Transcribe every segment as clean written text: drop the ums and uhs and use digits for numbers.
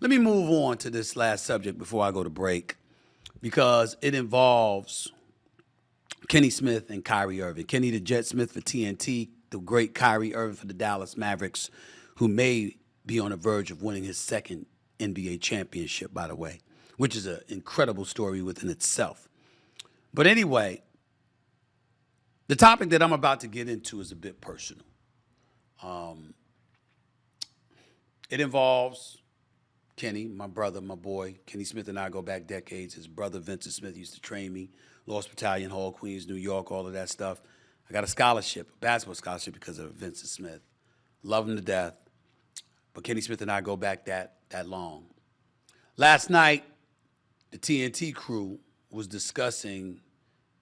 Let me move on to this last subject before I go to break because it involves Kenny Smith and Kyrie Irving. Kenny the Jet Smith for TNT, the great Kyrie Irving for the Dallas Mavericks, who may be on the verge of winning his second NBA championship, by the way, which is an incredible story within itself. But anyway, the topic that I'm about to get into is a bit personal. It involves Kenny, my brother, my boy. Kenny Smith and I go back decades. His brother, Vincent Smith, used to train me. Lost Battalion Hall, Queens, New York, all of that stuff. I got a scholarship, a basketball scholarship because of Vincent Smith. Love him to death. But Kenny Smith and I go back that long. Last night, the TNT crew was discussing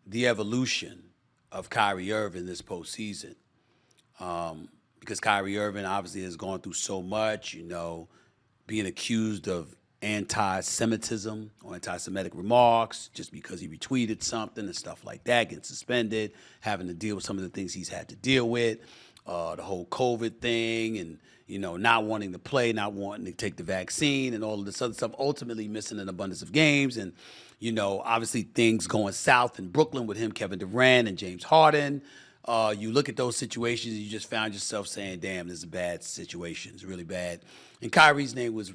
the evolution of Kyrie Irving this postseason. Because Kyrie Irving obviously has gone through so much, being accused of anti-Semitism or anti-Semitic remarks just because he retweeted something and stuff like that, getting suspended, having to deal with some of the things he's had to deal with, the whole COVID thing and, not wanting to play, not wanting to take the vaccine and all of this other stuff, ultimately missing an abundance of games. And, obviously things going south in Brooklyn with him, Kevin Durant and James Harden. You look at those situations and you just found yourself saying, damn, this is a bad situation. It's really bad. And Kyrie's name was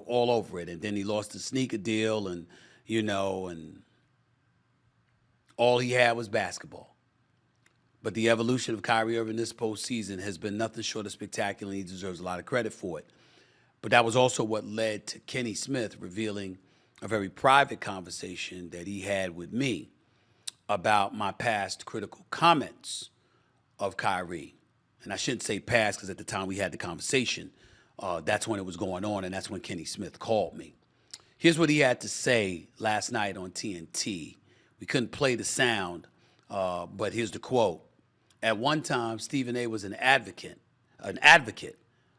all over it. And then he lost the sneaker deal and all he had was basketball. But the evolution of Kyrie Irving this postseason has been nothing short of spectacular, and he deserves a lot of credit for it. But that was also what led to Kenny Smith revealing a very private conversation that he had with me about my past critical comments of Kyrie. And I shouldn't say past because at the time we had the conversation, that's when it was going on, and that's when Kenny Smith called me. Here's what he had to say last night on TNT. We couldn't play the sound, but here's the quote. At one time, Stephen A. was an advocate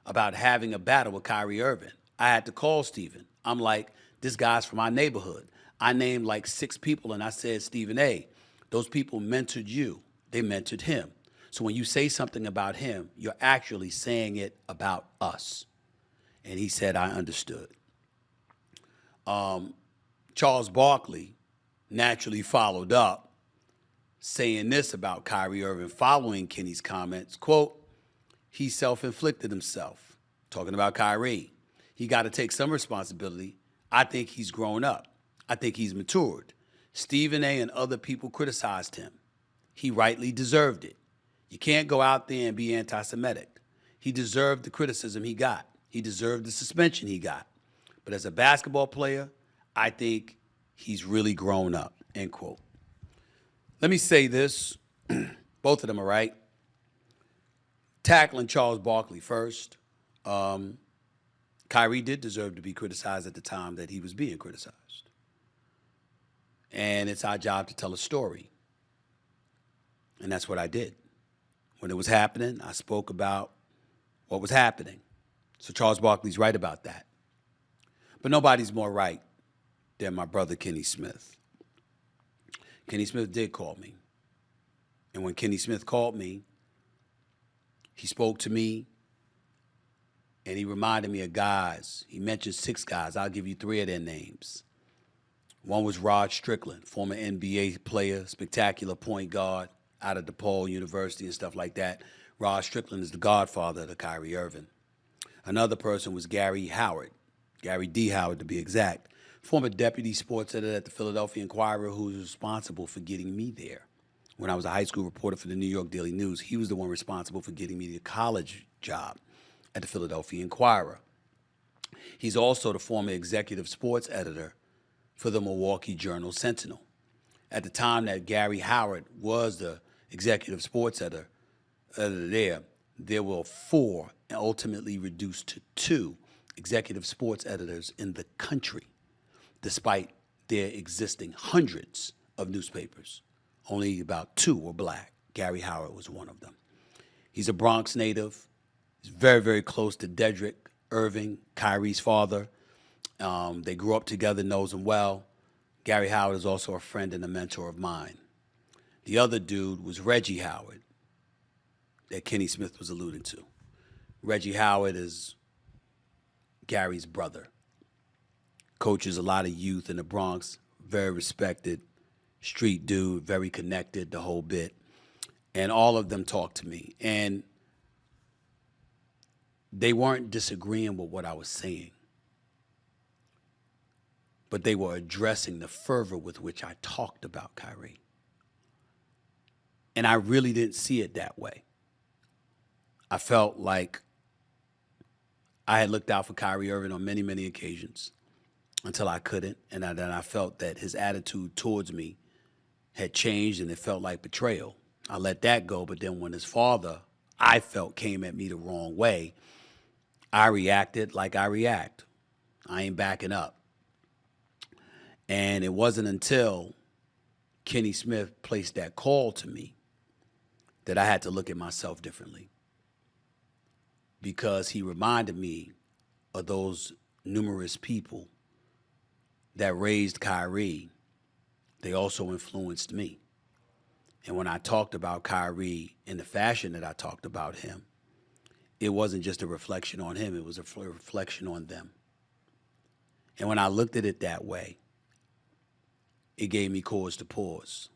about having a battle with Kyrie Irving. I had to call Stephen. I'm like, this guy's from our neighborhood. I named like 6 people, and I said, Stephen A., those people mentored you. They mentored him. So when you say something about him, you're actually saying it about us. And he said, I understood. Charles Barkley naturally followed up saying this about Kyrie Irving following Kenny's comments, quote, he self-inflicted himself, talking about Kyrie. He got to take some responsibility. I think he's grown up. I think he's matured. Stephen A. and other people criticized him. He rightly deserved it. You can't go out there and be anti-Semitic. He deserved the criticism he got. He deserved the suspension he got. But as a basketball player, I think he's really grown up, end quote. Let me say this. Both of them are right. Tackling Charles Barkley first. Kyrie did deserve to be criticized at the time that he was being criticized. And it's our job to tell a story. And that's what I did. When it was happening, I spoke about what was happening. So Charles Barkley's right about that. But nobody's more right than my brother Kenny Smith. Kenny Smith did call me. And when Kenny Smith called me, he spoke to me and he reminded me of guys. He mentioned 6 guys. I'll give you 3 of their names. One was Rod Strickland, former NBA player, spectacular point guard out of DePaul University and stuff like that. Rod Strickland is the godfather of Kyrie Irving. Another person was Gary Howard, Gary D. Howard to be exact, former deputy sports editor at the Philadelphia Inquirer who was responsible for getting me there. When I was a high school reporter for the New York Daily News, he was the one responsible for getting me the college job at the Philadelphia Inquirer. He's also the former executive sports editor for the Milwaukee Journal-Sentinel. At the time that Gary Howard was the executive sports editor there were 4 and ultimately reduced to 2 executive sports editors in the country, despite there existing hundreds of newspapers. Only about 2 were black. Gary Howard was one of them. He's a Bronx native. He's very, very close to Dedrick Irving, Kyrie's father. They grew up together, knows him well. Gary Howard is also a friend and a mentor of mine. The other dude was Reggie Howard that Kenny Smith was alluding to. Reggie Howard is Gary's brother. Coaches a lot of youth in the Bronx, very respected, street dude, very connected, the whole bit. And all of them talked to me. And they weren't disagreeing with what I was saying, but they were addressing the fervor with which I talked about Kyrie. And I really didn't see it that way. I felt like I had looked out for Kyrie Irving on many, many occasions until I couldn't. And then I felt that his attitude towards me had changed and it felt like betrayal. I let that go. But then when his father, I felt, came at me the wrong way, I reacted like I react. I ain't backing up. And it wasn't until Kenny Smith placed that call to me that I had to look at myself differently, because he reminded me of those numerous people that raised Kyrie. They also influenced me. And when I talked about Kyrie in the fashion that I talked about him, it wasn't just a reflection on him, it was a reflection on them. And when I looked at it that way, it gave me cause to pause.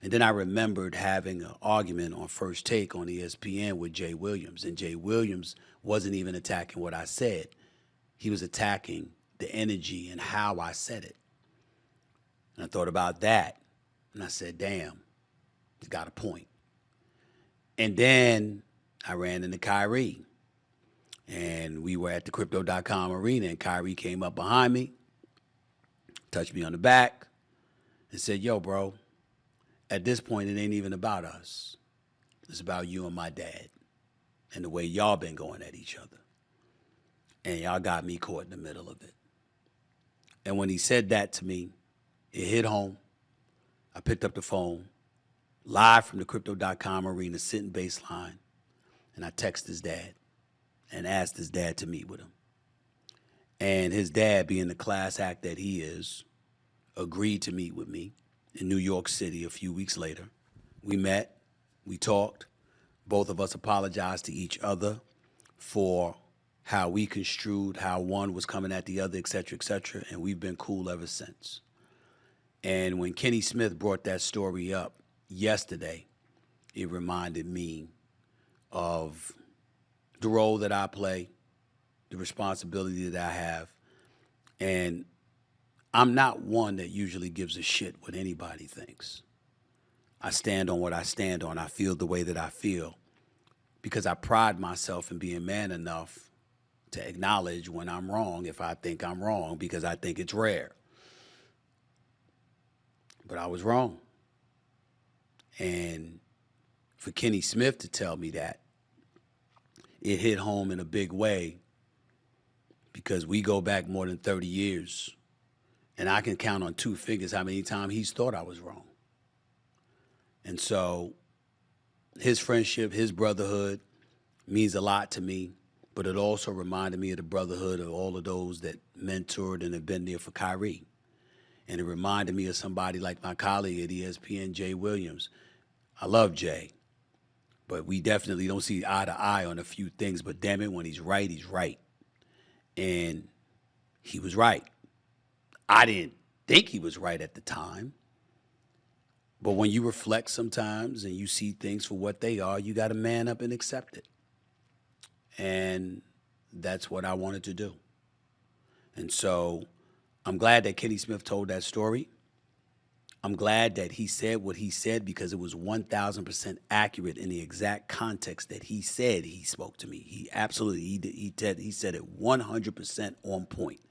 And then I remembered having an argument on First Take on ESPN with Jay Williams. And Jay Williams wasn't even attacking what I said. He was attacking the energy and how I said it. And I thought about that. And I said, damn, he's got a point. And then I ran into Kyrie. And we were at the Crypto.com arena. And Kyrie came up behind me, touched me on the back, and said, yo, bro, at this point, it ain't even about us. It's about you and my dad and the way y'all been going at each other. And y'all got me caught in the middle of it. And when he said that to me, it hit home. I picked up the phone, live from the Crypto.com arena, sitting baseline, and I texted his dad and asked his dad to meet with him. And his dad, being the class act that he is, agreed to meet with me in New York City a few weeks later. We met, we talked. Both of us apologized to each other for how we construed how one was coming at the other, et cetera, and we've been cool ever since. And when Kenny Smith brought that story up yesterday, it reminded me of the role that I play, the responsibility that I have, and I'm not one that usually gives a shit what anybody thinks. I stand on what I stand on. I feel the way that I feel because I pride myself in being man enough to acknowledge when I'm wrong if I think I'm wrong, because I think it's rare. But I was wrong. And for Kenny Smith to tell me that, it hit home in a big way, because we go back more than 30 years. And I can count on two fingers how many times he's thought I was wrong. And so his friendship, his brotherhood means a lot to me, but it also reminded me of the brotherhood of all of those that mentored and have been there for Kyrie. And it reminded me of somebody like my colleague at ESPN, Jay Williams. I love Jay, but we definitely don't see eye to eye on a few things, but damn it, when he's right, he's right. And he was right. I didn't think he was right at the time. But when you reflect sometimes and you see things for what they are, you got to man up and accept it. And that's what I wanted to do. And so I'm glad that Kenny Smith told that story. I'm glad that he said what he said, because it was 1,000% accurate in the exact context that he said he spoke to me. He absolutely, he said it 100% on point.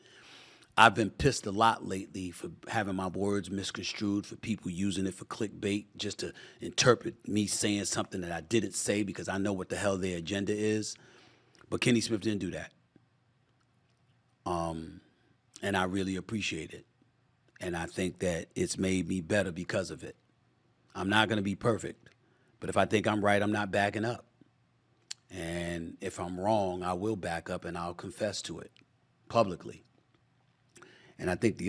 I've been pissed a lot lately for having my words misconstrued, for people using it for clickbait, just to interpret me saying something that I didn't say because I know what the hell their agenda is. But Kenny Smith didn't do that. And I really appreciate it. And I think that it's made me better because of it. I'm not going to be perfect, but if I think I'm right, I'm not backing up. And if I'm wrong, I will back up and I'll confess to it publicly. And I think the